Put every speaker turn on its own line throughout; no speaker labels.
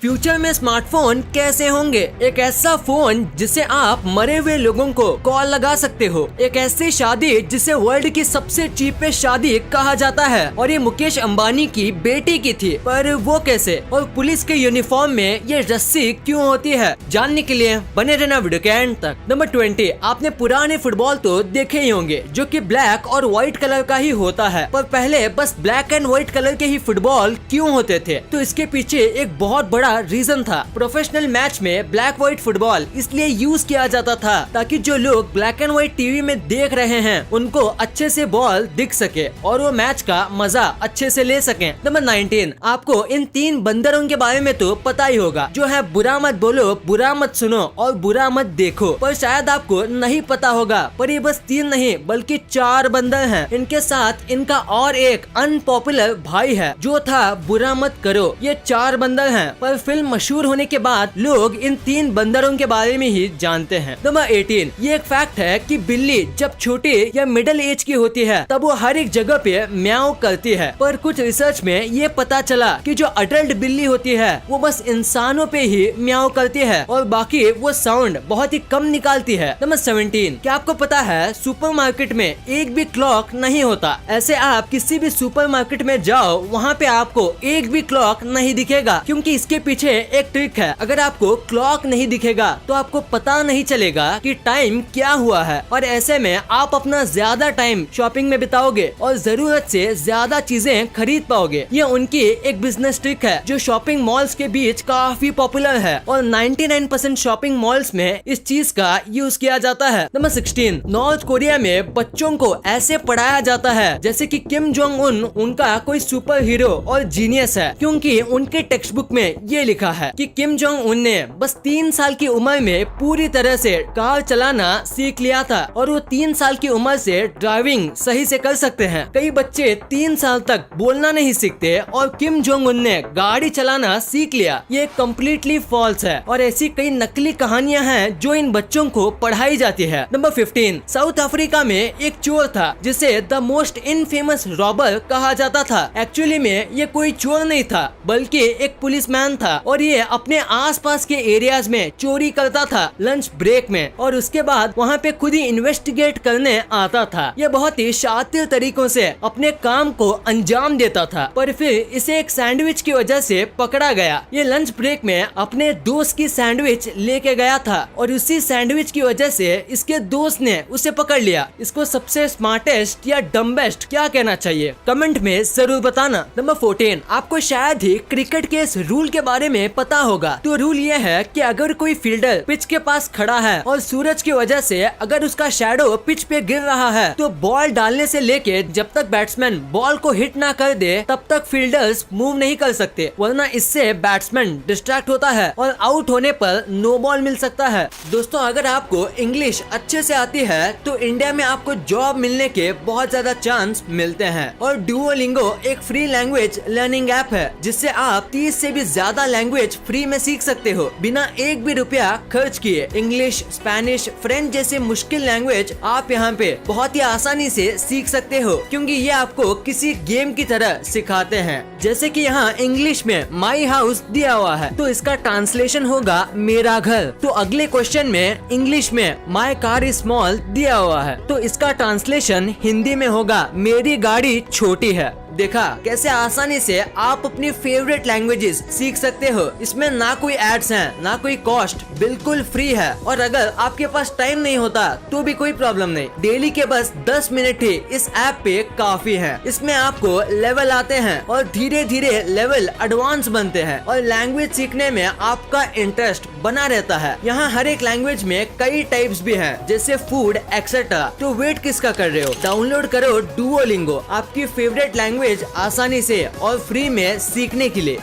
Future में smartphone कैसे होंगे? एक ऐसा फोन जिसे आप मरे हुए लोगों को कॉल लगा सकते हो। एक ऐसी शादी जिसे वर्ल्ड की सबसे चीपेस्ट शादी कहा जाता है और ये मुकेश अंबानी की बेटी की थी। पर वो कैसे? और पुलिस के यूनिफॉर्म में ये रस्सी क्यों होती है? जानने के लिए बने रहना वीडियो के एंड तक। नंबर 20, आपने पुराने फुटबॉल तो देखे ही होंगे जो कि ब्लैक और व्हाइट कलर का ही होता है। पर पहले बस ब्लैक एंड व्हाइट कलर के ही फुटबॉल क्यों होते थे? तो इसके पीछे एक बहुत बड़ा रीजन था। प्रोफेशनल मैच में ब्लैक व्हाइट फुटबॉल इसलिए यूज किया जाता था ताकि जो लोग ब्लैक एंड व्हाइट टीवी में देख रहे हैं उनको अच्छे से बॉल दिख सके और वो मैच का मजा अच्छे से ले सकें। नंबर 19, आपको इन 3 बंदरों के बारे में तो पता ही होगा जो है बुरा मत बोलो, बुरा मत सुनो और बुरा मत देखो। पर शायद आपको नहीं पता होगा, पर ये बस 3 नहीं बल्कि 4 बंदर हैं। इनके साथ इनका और एक अनपॉपुलर भाई है जो था बुरा मत करो। ये 4 बंदर हैं, पर फिल्म मशहूर होने के बाद लोग इन 3 बंदरों के बारे में ही जानते हैं। नंबर 18, ये एक फैक्ट है कि बिल्ली जब छोटी या मिडिल एज की होती है तब वो हर एक जगह पे म्याऊ करती है। पर कुछ रिसर्च में ये पता चला कि जो अडल्ट बिल्ली होती है वो बस इंसानों पे ही म्याऊ करती है और बाकी वो साउंड बहुत ही कम निकालती है। नंबर 17, क्या आपको पता है सुपरमार्केट में एक भी क्लॉक नहीं होता। ऐसे आप किसी भी सुपरमार्केट में जाओ, वहाँ पे आपको एक भी क्लॉक नहीं दिखेगा क्योंकि इसके पीछे एक ट्रिक है। अगर आपको क्लॉक नहीं दिखेगा तो आपको पता नहीं चलेगा कि टाइम क्या हुआ है और ऐसे में आप अपना ज्यादा टाइम शॉपिंग में बिताओगे और जरूरत से ज्यादा चीजें खरीद पाओगे। ये उनकी एक बिजनेस ट्रिक है जो शॉपिंग मॉल्स के बीच काफी पॉपुलर है और 99% शॉपिंग मॉल्स में इस चीज का यूज किया जाता है। नंबर 16, नॉर्थ कोरिया में बच्चों को ऐसे पढ़ाया जाता है जैसे कि किम जोंग उन उनका कोई सुपर हीरो और जीनियस है, क्योंकि उनके टेक्स्ट बुक में ये लिखा है कि किम जोंग उन ने बस 3 साल की उम्र में पूरी तरह से कार चलाना सीख लिया था और वो 3 साल की उम्र से ड्राइविंग सही से कर सकते हैं। कई बच्चे 3 साल तक बोलना नहीं सीखते और किम जोंग उन ने गाड़ी चलाना सीख लिया। ये कम्प्लीटली फॉल्स है और ऐसी कई नकली कहानियां हैं जो इन बच्चों को पढ़ाई जाती है। नंबर 15, साउथ अफ्रीका में एक चोर था जिसे द मोस्ट इनफेमस रॉबर कहा जाता था। एक्चुअली में ये कोई चोर नहीं था बल्कि एक पुलिसमैन था और ये अपने आसपास के एरियाज में चोरी करता था लंच ब्रेक में और उसके बाद वहाँ पे खुद ही इन्वेस्टिगेट करने आता था। ये बहुत ही शातिर तरीकों से अपने काम को अंजाम देता था, पर फिर इसे एक सैंडविच की वजह से पकड़ा गया। ये लंच ब्रेक में अपने दोस्त की सैंडविच लेके गया था और उसी सैंडविच की वजह से इसके दोस्त ने उसे पकड़ लिया। इसको सबसे स्मार्टेस्ट या डम्बेस्ट क्या कहना चाहिए? कमेंट में जरूर बताना। नंबर 14, आपको शायद ही क्रिकेट के इस रूल के बारे में पता होगा। तो रूल ये है कि अगर कोई फील्डर पिच के पास खड़ा है और सूरज की वजह से अगर उसका शैडो पिच पे गिर रहा है तो बॉल डालने से लेके जब तक बैट्समैन बॉल को हिट ना कर दे तब तक फील्डर्स मूव नहीं कर सकते, वरना इससे बैट्समैन डिस्ट्रैक्ट होता है और आउट होने पर नो बॉल मिल सकता है। दोस्तों, अगर आपको इंग्लिश अच्छे से आती है तो इंडिया में आपको जॉब मिलने के बहुत ज्यादा चांस मिलते हैं और डुओलिंगो एक फ्री लैंग्वेज लर्निंग ऐप है जिससे आप 30 से भी ज्यादा लैंग्वेज फ्री में सीख सकते हो बिना एक भी रुपया खर्च किए। इंग्लिश, स्पेनिश, फ्रेंच जैसे मुश्किल लैंग्वेज आप यहाँ पे बहुत ही आसानी से सीख सकते हो क्योंकि ये आपको किसी गेम की तरह सिखाते हैं। जैसे कि यहाँ इंग्लिश में माई हाउस दिया हुआ है तो इसका ट्रांसलेशन होगा मेरा घर। तो अगले क्वेश्चन में इंग्लिश में माई कार इज स्मॉल दिया हुआ है तो इसका ट्रांसलेशन हिंदी में होगा मेरी गाड़ी छोटी है। देखा कैसे आसानी से आप अपनी फेवरेट लैंग्वेजेस सीख सकते हो। इसमें ना कोई एड्स हैं, ना कोई कॉस्ट, बिल्कुल फ्री है और अगर आपके पास टाइम नहीं होता तो भी कोई प्रॉब्लम नहीं। डेली के बस 10 मिनट ही इस ऐप पे काफी है। इसमें आपको लेवल आते हैं और धीरे धीरे लेवल एडवांस बनते हैं और लैंग्वेज सीखने में आपका इंटरेस्ट बना रहता है। यहाँ हर एक लैंग्वेज में कई टाइप्स भी हैं जैसे फूड एक्सेट्रा। तो वेट किसका कर रहे हो? डाउनलोड करो डुओलिंगो, आपकी फेवरेट लैंग्वेज आसानी से और फ्री में सीखने के लिए।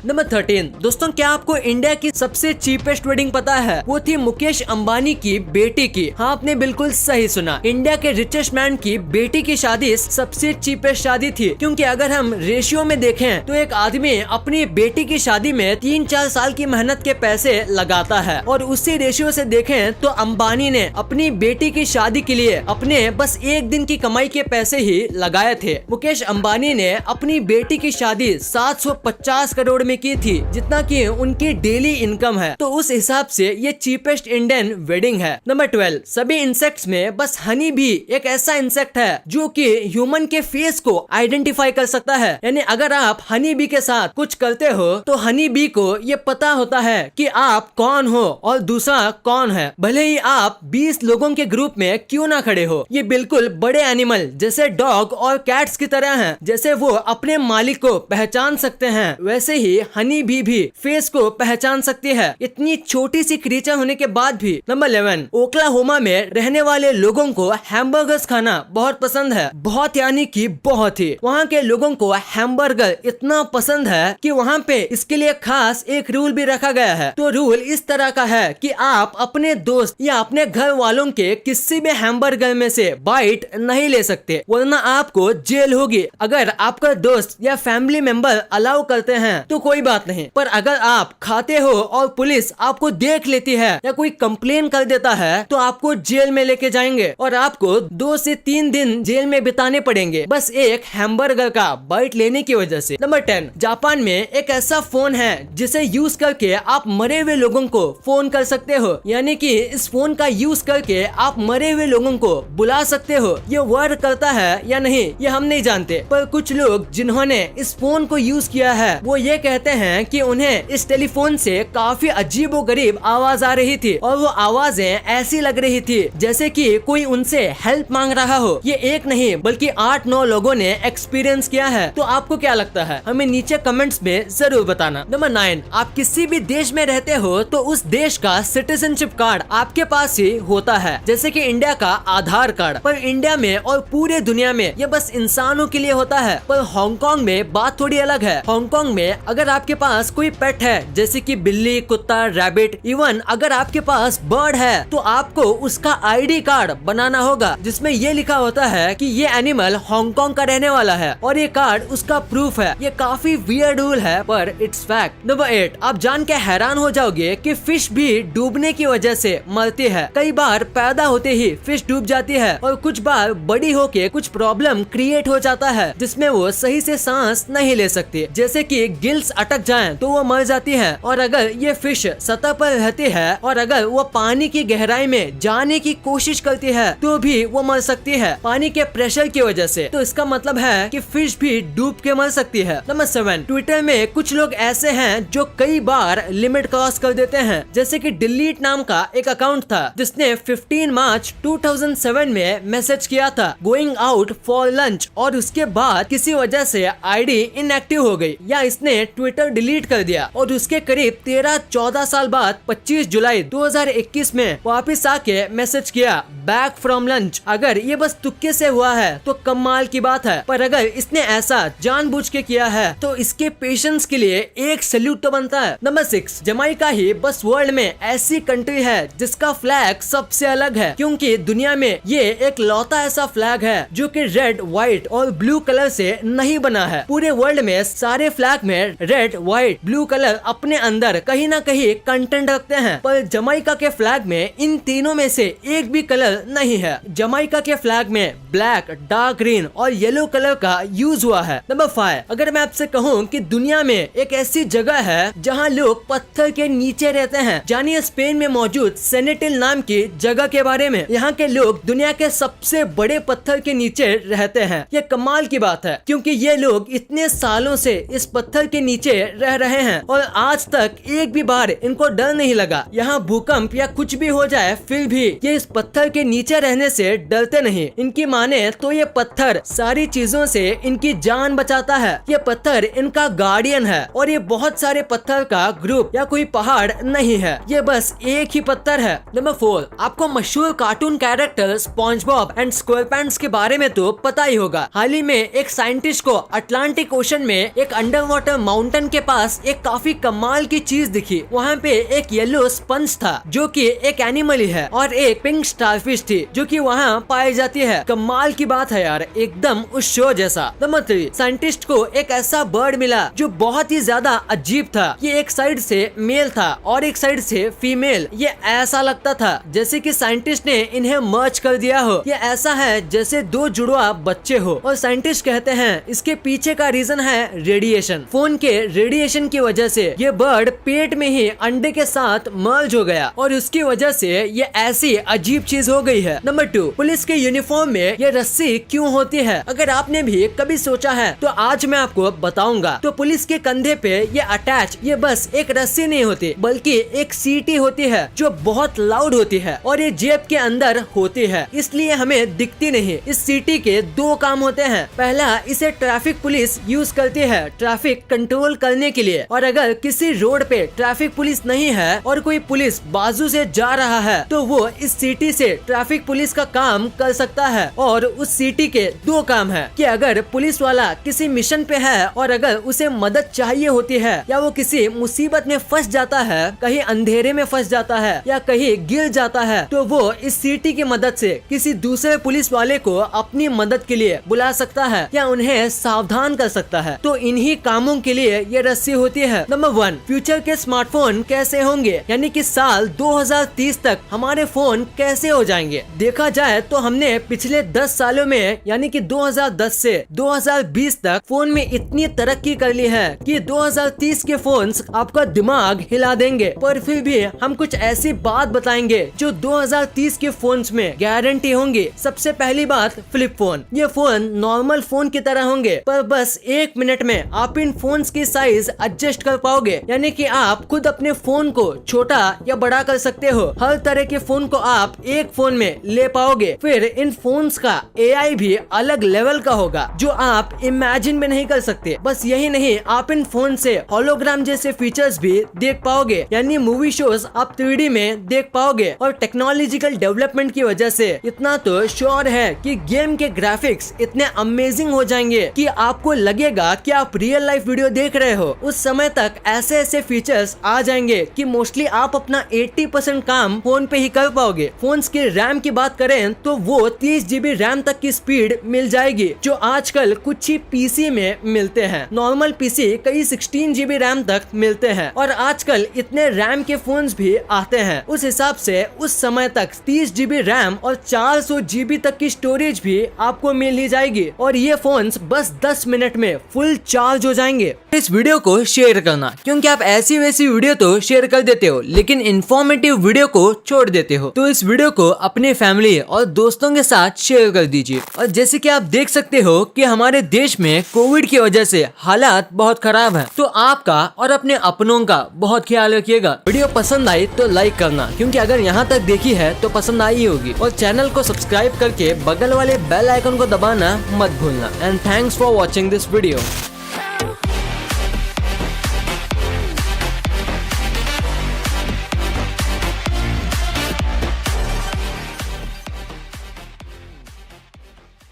नंबर 13, दोस्तों क्या आपको इंडिया की सबसे चीपेस्ट वेडिंग पता है? वो थी मुकेश अंबानी की बेटी की। हाँ, आपने बिल्कुल सही सुना। इंडिया के रिचेस्ट मैन की बेटी की शादी सबसे चीपेस्ट शादी थी क्योंकि अगर हम रेशियो में देखें तो एक आदमी अपनी बेटी की शादी में 3-4 साल की मेहनत के पैसे लगाता है और उसी रेशियो से देखें तो अंबानी ने अपनी बेटी की शादी के लिए अपने बस एक दिन की कमाई के पैसे ही लगाए थे। मुकेश अंबानी ने अपनी बेटी की शादी 750 करोड़ में की थी जितना कि उनकी डेली इनकम है। तो उस हिसाब से ये चीपेस्ट इंडियन वेडिंग है। नंबर 12, सभी इंसेक्ट्स में बस हनी भी एक ऐसा इंसेक्ट है जो कि ह्यूमन के फेस को आइडेंटिफाई कर सकता है। यानी अगर आप हनी बी के साथ कुछ करते हो तो हनी बी को ये पता होता है कि आप कौन हो और दूसरा कौन है, भले ही आप 20 लोगों के ग्रुप में क्यों ना खड़े हो। ये बिल्कुल बड़े एनिमल जैसे डॉग और कैट्स की तरह हैं। जैसे वो अपने मालिक को पहचान सकते हैं वैसे ही हनी बी भी फेस को पहचान सकती है, इतनी छोटी सी क्रीचर होने के बाद भी। नंबर 11, ओक्लाहोमा में रहने वाले लोगों को हैमबर्गर्स खाना बहुत पसंद है। बहुत यानी कि बहुत ही। वहाँ के लोगों को हैमबर्गर इतना पसंद है कि वहाँ पे इसके लिए खास एक रूल भी रखा गया है। तो रूल इस तरह का है कि आप अपने दोस्त या अपने घर वालों के किसी भी हैमबर्गर में से बाइट नहीं ले सकते, वरना आपको जेल होगी। अगर आपका दोस्त या फैमिली मेंबर अलाउ करते हैं तो कोई बात नहीं, पर अगर आप खाते हो और पुलिस आपको देख लेती है या कोई कंप्लेन कर देता है तो आपको जेल में लेके जाएंगे और आपको 2 से 3 दिन जेल में बिताने पड़ेंगे बस एक हैमबर्गर का बाइट लेने की वजह से। नंबर 10, जापान में एक ऐसा फोन है जिसे यूज करके आप मरे हुए लोगों को फोन कर सकते हो। यानी कि इस फोन का यूज करके आप मरे हुए लोगों को बुला सकते हो। ये वर्क करता है या नहीं ये हम नहीं जानते, पर कुछ लोग जिन्होंने इस फोन को यूज किया है वो ये कहते हैं कि उन्हें इस टेलीफोन से काफी अजीबोगरीब आवाज आ रही थी और वो आवाजें ऐसी लग रही थी जैसे कि कोई उनसे हेल्प मांग रहा हो। ये एक नहीं बल्कि 8-9 लोगों ने एक्सपीरियंस किया है। तो आपको क्या लगता है हमें नीचे कमेंट्स में जरूर बताना। नंबर 9, आप किसी भी देश में रहते हो तो उस देश का सिटीजनशिप कार्ड आपके पास ही होता है, जैसे कि इंडिया का आधार कार्ड। पर इंडिया में और पूरे दुनिया में ये बस इंसानों के लिए होता है, पर हांगकांग में बात थोड़ी अलग है। हांगकांग में अगर आपके पास कोई पेट है जैसे कि बिल्ली, कुत्ता, रैबिट, इवन अगर आपके पास बर्ड है तो आपको उसका ID कार्ड बनाना होगा जिसमें ये लिखा होता है कि ये एनिमल हांगकांग का रहने वाला है और ये कार्ड उसका प्रूफ है। ये काफी वियर्ड रूल है पर इट्स फैक्ट। नंबर 8, आप जान के हैरान हो जाओगे कि फिश भी डूबने की वजह से मरती है। कई बार पैदा होते ही फिश डूब जाती है और कुछ बार बड़ी होके कुछ प्रॉब्लम क्रिएट हो जाता है जिसमें वो सही से सांस नहीं ले सकती, जैसे कि गिल्स अटक जाएं तो वो मर जाती है। और अगर ये फिश सतह पर रहती है और अगर वो पानी की गहराई में जाने की कोशिश करती है तो भी वो मर सकती है पानी के प्रेशर की वजह से। तो इसका मतलब है कि फिश भी डूब के मर सकती है। नंबर 7, ट्विटर में कुछ लोग ऐसे हैं जो कई बार लिमिट क्रॉस कर देते हैं, जैसे कि डिलीट नाम का एक अकाउंट था जिसने 15 मार्च 2007 में मैसेज किया था गोइंग आउट फॉर लंच और उसके बाद किसी वजह से ID इनएक्टिव हो गई या इसने ट्विटर डिलीट कर दिया और उसके करीब 13-14 साल बाद 25 जुलाई 2021 में वापस आके मैसेज किया बैक फ्रॉम लंच। अगर ये बस तुक्के से हुआ है तो कमाल की बात है, पर अगर इसने ऐसा जानबूझ के किया है तो इसके पेशेंस के लिए एक सैल्यूट तो बनता है। नंबर 6, जमाइका ही बस वर्ल्ड में ऐसी कंट्री है जिसका फ्लैग सबसे अलग है, क्योंकि दुनिया में ये एक लौता ऐसा फ्लैग है जो कि रेड, व्हाइट और ब्लू कलर से नहीं बना है। पूरे वर्ल्ड में सारे फ्लैग में रेड, व्हाइट, ब्लू कलर अपने अंदर कहीं ना कहीं कंटेंट रखते हैं, पर जमाइका के फ्लैग में इन तीनों में से एक भी कलर नहीं है। जमाइका के फ्लैग में ब्लैक, डार्क ग्रीन और येलो कलर का यूज हुआ है। नंबर 5, अगर मैं आपसे कहूँ कि दुनिया में एक ऐसी जगह है जहाँ लोग पत्थर के नीचे रहते हैं, जानिए स्पेन में मौजूद सेनेटिल नाम की जगह के बारे में। यहाँ के लोग दुनिया के सबसे बड़े पत्थर के नीचे रहते हैं। ये कमाल की बात है क्योंकि ये लोग इतने सालों से इस पत्थर के नीचे रह रहे हैं और आज तक एक भी बार इनको डर नहीं लगा। यहाँ भूकंप या कुछ भी हो जाए फिर भी ये इस पत्थर के नीचे रहने से डरते नहीं। इनकी माने तो ये पत्थर सारी चीजों से इनकी जान बचाता है। ये पत्थर इनका गार्डियन है और ये बहुत सारे पत्थर का ग्रुप या कोई पहाड़ नहीं है, ये बस एक ही पत्थर है। नंबर 4, आपको मशहूर cartoon character SpongeBob and SquarePants के बारे में तो पता ही होगा। हाल ही में एक साइंटिस्ट को अटलांटिक ओशन में एक अंडर वाटर माउंटेन के पास एक काफी कमाल की चीज दिखी। वहाँ पे एक येलो स्पंज था जो कि एक एनिमल ही है और एक पिंक स्टारफिश थी जो कि वहाँ पाई जाती है। कमाल की बात है यार, एकदम उस शो जैसा। नंबर 3, साइंटिस्ट को एक ऐसा बर्ड मिला जो बहुत ही ज्यादा अजीब था। ये एक साइड से मेल था और एक साइड से फीमेल। ये ऐसा लगता था जैसे कि साइंटिस्ट ने इन्हें मर्ज कर दिया हो। ये ऐसा है जैसे 2 जुड़वा बच्चे हो और साइंटिस्ट कहते हैं इसके पीछे का रीजन है रेडिएशन। फोन के रेडिएशन की वजह से ये बर्ड पेट में ही अंडे के साथ मर्ज हो गया और उसकी वजह से ये ऐसी अजीब चीज हो गई है। नंबर 2, पुलिस के यूनिफॉर्म में ये रस्सी क्यों होती है? अगर आपने भी कभी सोचा है तो आज मैं आपको बताऊंगा। तो पुलिस के कंधे पे ये अटैच ये बस एक रस्सी नहीं होती बल्कि एक सीटी होती है जो बहुत लाउड होती है और ये जेब के अंदर होती है, इसलिए हमें दिखती नहीं। इस सीटी के 2 काम होते हैं। पहला, इसे ट्रैफिक पुलिस यूज करती है ट्रैफिक कंट्रोल करने के लिए, और अगर किसी रोड पे ट्रैफिक पुलिस नहीं है और कोई पुलिस बाजू से जा रहा है तो वो इस सीटी से ट्रैफिक पुलिस का काम कर सकता है। और उस सीटी के 2 काम है कि अगर पुलिस वाला किसी मिशन पे है और अगर उसे मदद चाहिए होती है या वो किसी मुसीबत में फंस जाता है, कहीं अंधेरे में फंस जाता है या कहीं गिर जाता है, तो वो इस सीटी की मदद से किसी दूसरे पुलिस वाले को अपनी मदद के लिए बुला सकता है या उन्हें सावधान कर सकता है। तो इन्हीं कामों के लिए ये रस्सी होती है। नंबर 1, फ्यूचर के स्मार्टफोन कैसे होंगे, यानी कि साल 2030 तक हमारे फोन कैसे हो जाएंगे। देखा जाए तो हमने पिछले 10 सालों में यानी कि 2010 से 2020 तक फोन में इतनी तरक्की कर ली है कि 2030 के फोन्स आपका दिमाग हिला देंगे। पर फिर भी हम कुछ ऐसी बात बताएंगे जो 2030 के फोन्स में गारंटी होंगी। सबसे पहली बात, फ्लिप फोन। ये फोन नॉर्मल फोन की तरह होंगे पर बस 1 मिनट में आप इन फोन्स की साइज एडजस्ट कर पाओगे, यानी कि आप खुद अपने फोन को छोटा या बड़ा कर सकते हो। हर तरह के फोन को आप एक फोन में ले पाओगे। फिर इन फोन्स का AI भी अलग लेवल का होगा जो आप इमेजिन भी नहीं कर सकते। बस यही नहीं, आप इन फोन से होलोग्राम जैसे फीचर्स भी देख पाओगे, यानी मूवी शोज आप 3D में देख पाओगे। और टेक्नोलॉजिकल डेवलपमेंट की वजह से इतना तो श्योर है कि गेम के ग्राफिक्स इतने अमेजिंग हो जाएंगे कि आपको लगेगा कि आप रियल लाइफ वीडियो देख रहे हो। उस समय तक ऐसे ऐसे फीचर्स आ जाएंगे कि मोस्टली आप अपना 80% काम फोन पे ही कर पाओगे। फोन्स के रैम की बात करें तो वो 30 GB रैम तक की स्पीड मिल जाएगी जो आजकल कुछ ही PC में मिलते हैं। नॉर्मल PC कई 16 GB रैम तक मिलते हैं और आजकल इतने रैम के फोन्स भी आते हैं। उस हिसाब से उस समय तक 30 GB रैम और 400 GB तक की स्टोरेज भी आपको मिल ही जाएगी और ये फोन्स बस 10 मिनट में फुल चार्ज हो जाएंगे। इस वीडियो को शेयर करना, क्योंकि आप ऐसी वैसी वीडियो तो शेयर कर देते हो लेकिन इंफॉर्मेटिव वीडियो को छोड़ देते हो। तो इस वीडियो को अपने फैमिली और दोस्तों के साथ शेयर कर दीजिए। और जैसे कि आप देख सकते हो कि हमारे देश में कोविड की वजह से हालात बहुत खराब हैं, तो आपका और अपने अपनों का बहुत ख्याल रखिएगा। वीडियो पसंद आई तो लाइक करना, क्योंकि अगर यहाँ तक देखी है तो पसंद आई होगी। और चैनल को सब्सक्राइब करके बगल वाले बेल आइकन को दबाना मत भूलना। And thanks for watching this video.